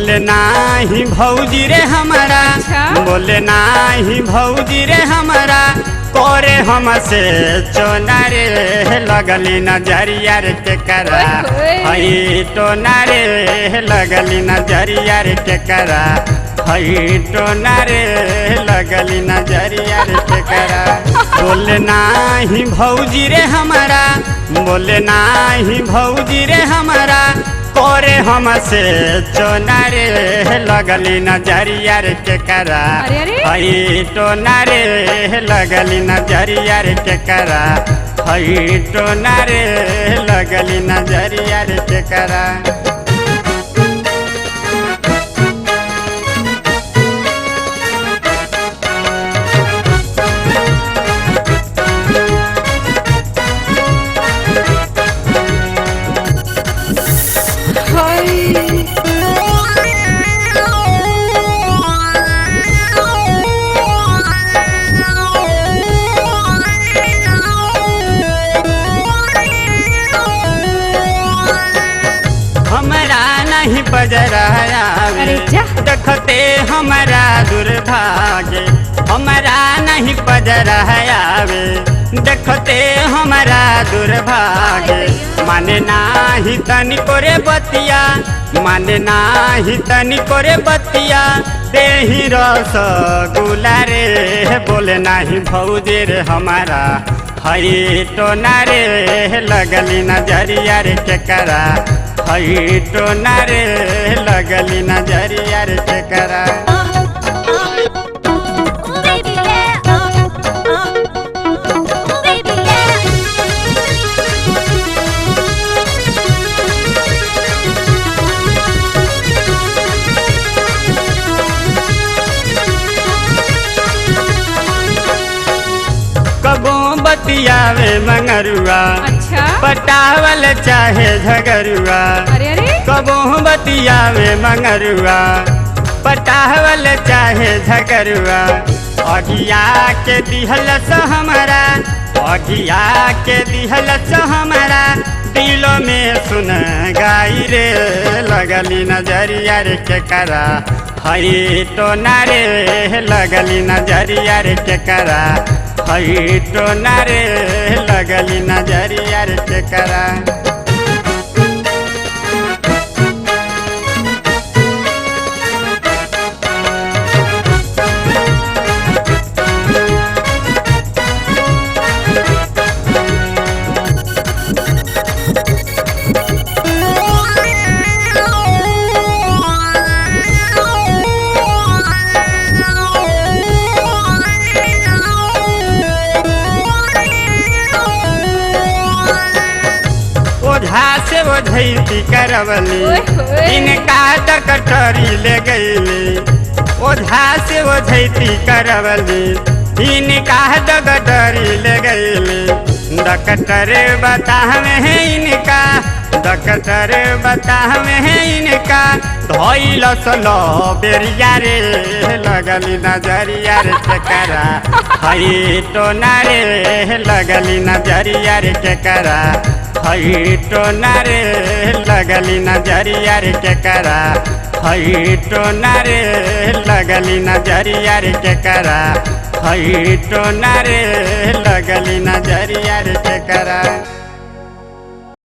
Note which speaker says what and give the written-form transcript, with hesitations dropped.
Speaker 1: बोले नाही भौजी रे हमारा, बोले नाही भौजी रे हमारा, कोरे हमसे चोना रे लगली नजरिया रे के करा, हई टोना रे लगली नजरिया रे के करा, हई टोना रे लगली नजरिया रे के करा। बोले नाही भौजी रे हमारा, बोले नाही भौजी रे हमारा, कोरे हमसे चोना रे लगली नजरिया रे के करा, हई टोना रे लगली नजरिया रे के करा, हई टोना रे लगली नजरिया रे के करा। बजराया देखते हमारा दुर्भाग्य, हमारा नहीं बजराया देखते हमारा दुर्भाग्य। माने नाही तनी कोरे बतिया, माने नाही तनी कोरे बतिया, देही रस गुलारे बोले नाही भौजी रे हमारा, हई टोना रे लगली नजरिया रे के करा, हई टोना रे लगली नजरिया रे के करा। कबो बतियावे मंगरुआ, पटावल चाहे झगरुआ, कबो बतियावे मंगरुआ, पटावल चाहे झगरुआ। अगिया के दिहलस हमारा, अगिया के दिहलस हमारा, दिलों में सुन गाई रे लगली नजरिया रे के करा, हई टोना रे लगली नजरिया रे के करा, हई टोना रे लगली नजरिया रे के करा। से वो धैती करवली, इनका डकटरी ले गईली, ओझा से वो धैती करवली, इनका डकटरी ले गईली। डकटर बतावे है इनका, डकटर बतावे है इनका, धोइल सलो बेरिया रे लगली नजरिया रे के करा, हई टोना रे लगली नजरिया रे के करा, हई टोना रे लगली नजरिया रे के करा, हई टोना रे लगली नजरिया रे के करा, हई टोना रे लगली नजरिया रे के करा।